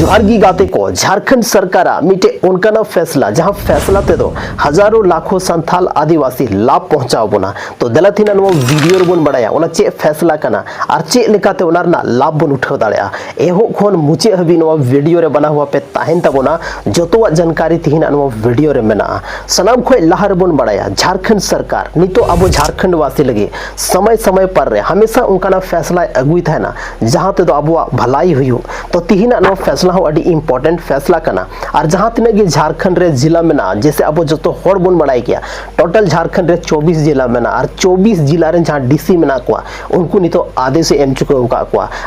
जोहार गी गाते को झारखंड सरकार मिटे उनका फैसला जहां फैसला ते दो हजारों लाखों संथाल आदिवासी लाभ पहुंचा बोना तो दलथिना वीडियो बन बड़ाया ओना चे फैसला कना और चे लेकाते ओना रना लाभ बन उठाव दाड़ेया एहो खन मुचे हबी नो वीडियो रे बना हुआ पे ताहेन तबोना जतोवा जानकारी तिहिना नो वीडियो रे मेना सनाम खोय लहर बन बड़ाया झारखंड सरकार नितो अब झारखंड वासी लगे समय समय पर रे हमेशा उनका फैसला अगुई थाना जहां ते दो अब भलाई हुई तो तिहिना नो फैसला हो अडी इंपॉर्टेंट फैसला कना और जहां तिना गे झारखंड रे जिला में ना जैसे अब जो हर बन बड़ाई किया टोटल झारखंड रे 24 जिला में ना और 24 जिला रे जहां डीसी में ना को उनको नितो आदेश एम चुके का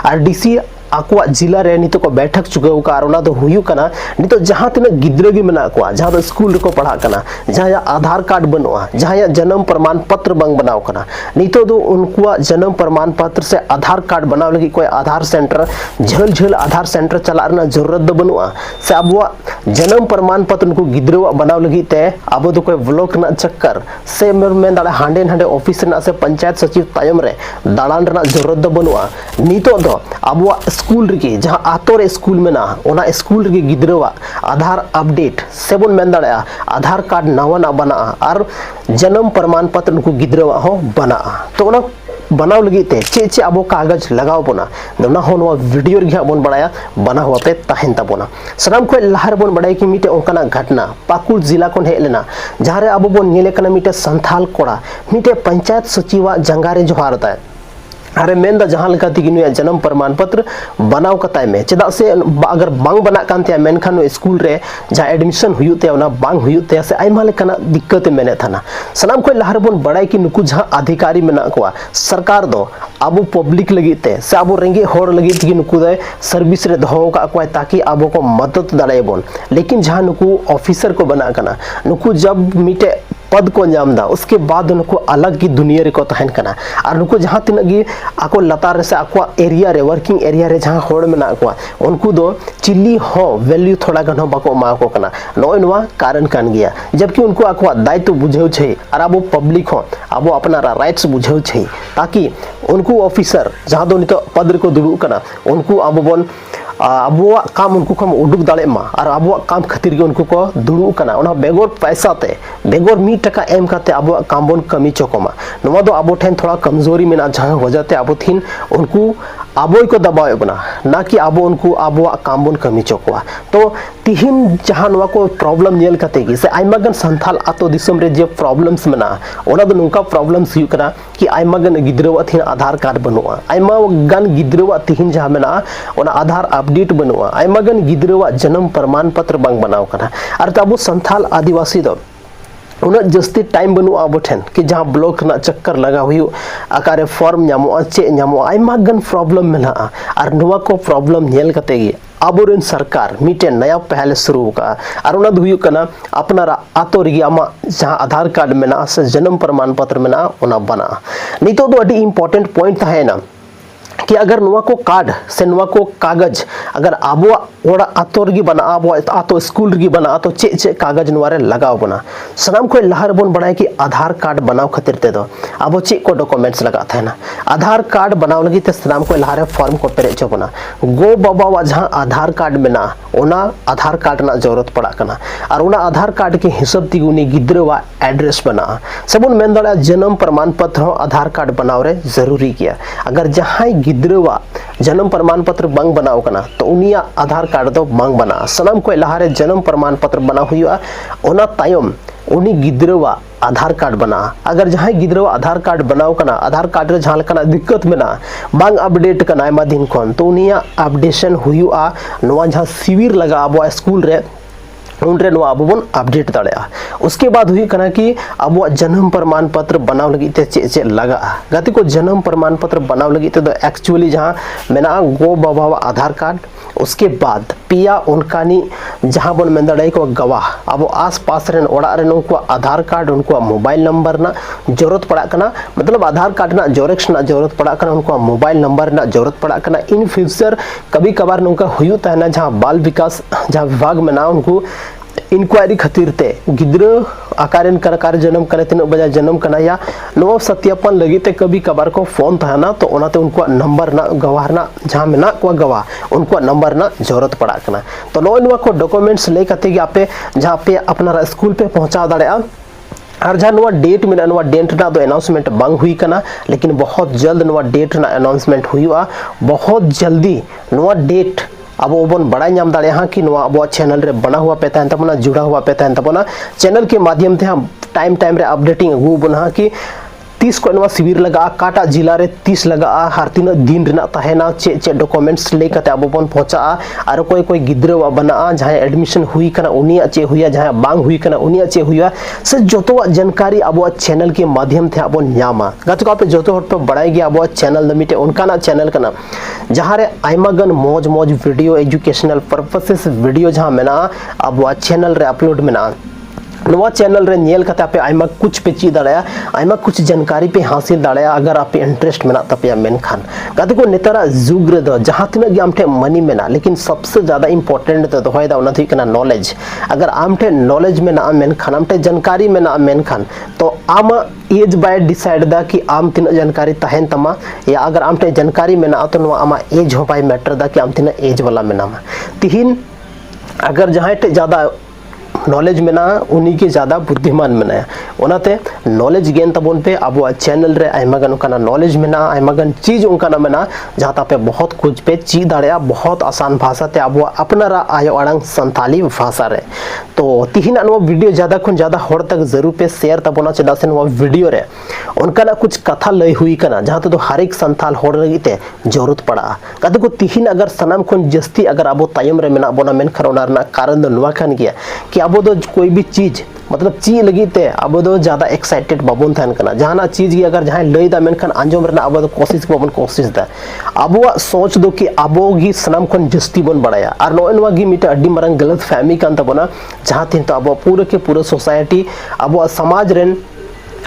और डीसी आकुआ जिला रे नितो को बैठक चुके और ओना दो हुयु कना नितो जहां तिना गिद्रे गी मेना को जहां दो स्कूल को पढ़ा कना जहां आधार कार्ड बनवा जहां जन्म प्रमाण पत्र बंग बनाव कना नितो दो उनको जन्म प्रमाण पत्र से आधार कार्ड बनाव लगी कोई आधार सेंटर झल झल आधार सेंटर चला रना जरूरत दो बनवा से अब जन्म प्रमाण पत्र उनको गिद्रे बनाव लगी ते अब दो कोई ब्लॉक ना चक्कर से में दाड़ा हांडे हांडे ऑफिस ना से पंचायत सचिव तायम रे दालान रना जरूरत दो बनवा नितो दो अब स्कूल रे जहां आतो रे स्कूल में ना ओना स्कूल रे गिद्रवा आधार अपडेट सेबन मेन दाड़ा आधार कार्ड नवा ना बना और जन्म प्रमाण पत्र उनको गिद्रवा हो बना तो ओना बनाव लगी ते चे चे अब कागज लगाव बोना ना हो वीडियो रे बन बड़ाया बना हुआ पे ताहेन तबोना सनाम को लहर बन बड़ाई कि मिटे ओंकाना घटना पाकुड़ जिला को हेज लेना जहां रे अब बन नेले कना मिटे संथाल कोड़ा मिटे पंचायत सचिवा जंगारे जोहारता अरे मेन जहां लगा ती जन्म प्रमाण पत्र बनाव कताय में चेदा से अगर बांग बना कानते मेनखान स्कूल रे जहां एडमिशन हुयुते ओना बांग हुयुते से आइमा लेकाना दिक्कत मेने थाना सनाम कोई लहर बन बड़ाई कि नुकु जहां अधिकारी मेना को सरकार दो अब पब्लिक लगीते से अब रेंगे होड़ लगी कि नुकु दे सर्विस रे दहो का को ताकि अब को मदद दाड़े बोन लेकिन जहां नुकु ऑफिसर को बना कना नुकु जब मिटे पद को नामदा उसके बाद उनको अलग की दुनिया रे को तहन कना और उनको जहां तिना गी आको लतार से आको एरिया रे वर्किंग एरिया रे जहां होड़ में ना को उनको दो चिल्ली हो वैल्यू थोड़ा गन बाको मा को कना नोय नवा कारण कान गया जबकि उनको आको दायित्व बुझेउ छै और अब पब्लिक हो अब अपना राइट्स बुझेउ छै ताकि उनको ऑफिसर जहां दो नितो पद को दुडू कना उनको अब बन अब काम उनको को उडुक दाड़े मा और अब काम खातिर के उनको को दुडू कना ओना बेगोर पैसा ते बेगोर 1 टका एम काते अब काम बन कमी चोकोमा नवा दो अब ठेन थोड़ा कमजोरी में ना जहां वजहते अब थिन उनको आबोई को दबाव बना ना कि अब उनको अब काम बन कमी चोकवा तो तिहिन जहां नवा को प्रॉब्लम नेल कते कि से आइमागन संथाल आतो दिसम रे जे प्रॉब्लम्स मना ओना दो नुका प्रॉब्लम्स हुई कना कि आइमागन गिद्रवा थिन आधार कार्ड बनवा आइमागन गिद्रवा तिहिन जहां मना ओना आधार अपडेट बनवा आइमागन गिद्रवा जन्म प्रमाण पत्र बंग बनाव कना और तब संथाल आदिवासी दो उना जस्ती टाइम बनु अब ठेन कि जहां ब्लॉक ना चक्कर लगा हुई आकारे फॉर्म नामो चे नामो आइमा गन प्रॉब्लम मेना और नवा को प्रॉब्लम नेल कते गी आबोरेन सरकार मिटे नया पहल शुरू का और उना दुयु कना अपना आतो रे आमा जहां आधार कार्ड मेना से जन्म प्रमाण पत्र मेना उना बना नितो दो अडी इंपॉर्टेंट पॉइंट है ना कि अगर नुआ को कार्ड से नुआ को कागज अगर आबो ओड़ा आतो रगी बना आबो आतो स्कूल रगी बना तो चे चे कागज नुआरे लगाव बना सनाम को लहर बन बड़ाई कि आधार कार्ड बनाव खातिर ते दो आबो चे को डॉक्यूमेंट्स लगा था ना आधार कार्ड बनाव लगी ते सनाम को लहर फॉर्म को पेरे चो बना गो बाबा जहां आधार कार्ड में ना ओना आधार कार्ड ना जरूरत पड़ा कना और ओना आधार कार्ड के हिसाब ती उनी गिद्रवा एड्रेस बना सबन मेन दड़ा जन्म प्रमाण पत्र आधार कार्ड बनाव रे जरूरी किया अगर जहां गिद्रवा जन्म प्रमाण पत्र बंग बनाव कना तो उनिया आधार कार्ड दो बंग बना सनम को लहारे जन्म प्रमाण पत्र बना हुआ ओना तायम उनी गिद्रवा आधार कार्ड बना अगर जहां गिद्रवा आधार कार्ड बनाव कना आधार कार्ड रे जहां कना दिक्कत में ना बांग अपडेट कना आयमा दिन कोन तो उनिया अपडेशन हुआ नवा जहां शिविर लगा अब स्कूल रे उनरे नो अब बन अपडेट दाड़ेया उसके बाद हुई कना कि अब जन्म प्रमाण पत्र बनाव लगी ते चे चे लगा गति को जन्म प्रमाण पत्र बनाव लगी ते एक्चुअली जहां मेना गो बाबा आधार कार्ड उसके बाद पिया उनकानी जहां बन में दड़ाई को गवाह अब आस पास रेन ओड़ा रेन उनको आधार कार्ड उनको मोबाइल नंबर ना जरूरत पड़ा कना मतलब आधार कार्ड ना जोरेक्स ना जरूरत पड़ा कना उनको मोबाइल नंबर ना जरूरत पड़ा कना इन फ्यूचर कभी कभार उनका हुई है ना जहां बाल विकास जहां विभाग में ना उनको इंक्वायरी खातिर ते गिद्रा आकारेन कर जन्म करे तीन बजा जन्म कना या नो सत्यापन लगी ते कभी कभार को फोन थाना तो ओनाते उनको नंबर ना गवाह ना जहां में ना को गवाह उनको नंबर ना जरूरत पड़ा कना तो नो को डॉक्यूमेंट्स ले कते आपे जहां पे अपना स्कूल पे पहुंचा दाड़ा और जहाँ डेट में डेट ना अनाउंसमेंट बांग हुई कना लेकिन बहुत जल्द डेट ना अनाउंसमेंट हुआ बहुत जल्दी डेट अब बन बड़ा नाम दाड़ा कि अब चैनल रे बना हुआ पे तहन तबना जुड़ा हुआ पे तहन तबना चैनल के माध्यम से हम टाइम टाइम रे अपडेटिंग अगू बना कि 30 को शिविर लगा काटा जिला रे 30 लगा हर तीन दिन रना तहना चे डॉक्यूमेंट्स ले कते अब बन पहुंचा और कोई गिद्रा बना जहां एडमिशन हुई कना उनिया चे हुआ जहां बांग हुई कना उनिया चे हुआ से जोतो जानकारी अब चैनल के माध्यम से अब नामा गत को आप जोतो हट पे बड़ाई गया अब चैनल मिटे उनका चैनल कना जहां रे आयमा गन मौज मौज वीडियो एजुकेशनल पर्पसेस वीडियो जहां मेना अब चैनल रे अपलोड मेना नवा चैनल रे नेल कते आपे आयमा कुछ पे ची दाड़ा आयमा कुछ जानकारी पे हासिल दाड़ा अगर आपे इंटरेस्ट मेना तपया मेनखान गाते को नेतारा जुग रे दो जहां तिना गे आमठे मनी मेना लेकिन सबसे ज्यादा इंपॉर्टेंट तो दोय दा उना थी कना नॉलेज अगर आमठे नॉलेज मेना मेनखान आमठे जानकारी मेना मेनखान तो आम एज बाय डिसाइड दा कि आम तिना जानकारी तहन तमा या अगर आमठे जानकारी मेना तो नवा आमा एज हो बाय मैटर दा कि आम तिना एज वाला मेना तिहिन अगर जहां टे ज्यादा नॉलेज मेना उन्हीं के ज्यादा बुद्धिमान मेना ओनाते नॉलेज गेन तबन पे अब चैनल रे आयमागन उनका नॉलेज मेना आयमागन चीज उनका मेना जहां पे बहुत कुछ पे ची दाड़ा बहुत आसान भाषा ते अब अपनारा आयो अड़ंग संताली भाषा रे तो तिहिना नो वीडियो ज्यादा खुन ज्यादा हर तक जरूर पे शेयर तबना चदा से नो वीडियो रे उनका कुछ कथा लय हुई कना जहां तो हर एक संताल हर रहीते जरूरत पड़ा कदे को तिहिन अगर सनाम खुन जस्ती अगर अब तायम रे मेना बोना मेन खरोना रना कारण नवा खान गया कि अब दो कोई भी चीज मतलब ची लगी ते अब दो ज्यादा एक्साइटेड बाबन थान कना जहाना चीज की अगर जहां लई दा मेनखान आंजम रना अब कोशिश बाबन कोशिश दा अब सोच दो कि अब गी सनाम खन जस्ती बन बड़ाया और नोनवा गी मिटा अड्डी मरंग गलत फहमी कान तबना जहां थिन तो अब पूरे के पूरे सोसाइटी अब समाज रेन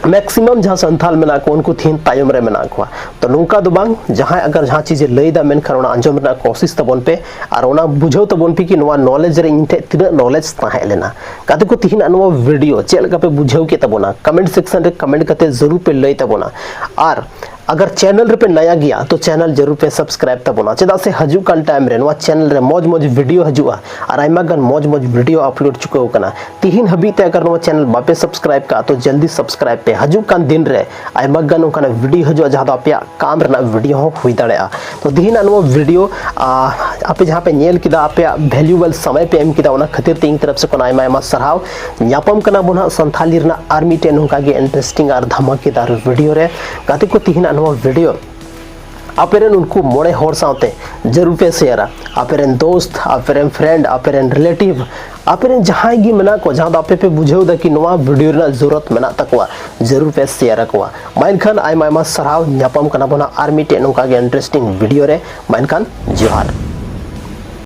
मैक्सिमम जहां संथाल मेना को उनको थीन तायम रे मेना को तो नुका दो बांग जहां अगर जहां चीज लई दा मेन खरोना अंजम रे कोशिश तबन पे और ओना बुझो तबन पे कि नवा नॉलेज रे इनते तिना नॉलेज ताहे लेना काते को तिहिन अनवा वीडियो चेल का पे बुझो के तबना कमेंट सेक्शन रे कमेंट करते जरूर पे लई तबना और अगर चैनल रे पे नया गया तो चैनल जरूर पे सब्सक्राइब तबना चदा से हजू कान टाइम रे नवा चैनल रे मौज मौज वीडियो हजुआ और आयमा गन मौज मौज वीडियो अपलोड चुको कना तिहिन हबी ते अगर नवा चैनल बापे सब्सक्राइब का तो जल्दी सब्सक्राइब पे हजू कान दिन रे आयमा गन उनका वीडियो हजुआ जहां आपया काम रना वीडियो हो हुई दाड़ा तो तिहिन नवा वीडियो आपे जहां पे नेल किदा आपया वैल्यूएबल समय पे एम किदा ओना खातिर तीन तरफ से कोना आयमा सराव न्यापम कना बोना संथाली रना आर्मी टेन होका गे इंटरेस्टिंग और धमाकेदार वीडियो रे गाते को तिहिन नवा वीडियो आपेरन उनको मोड़े होर साथे जरूर पे शेयर आपेरन दोस्त आपेरन फ्रेंड आपेरन रिलेटिव आपेरन जहां गी मना को जहां आपे पे बुझेउ दा कि नवा वीडियो रे जरूरत मेना तकवा जरूर पे शेयर कवा माइनखान आयमा सराव न्यापम कना बोना आर्मी टेन होका गे इंटरेस्टिंग वीडियो रे माइनखान जोहार।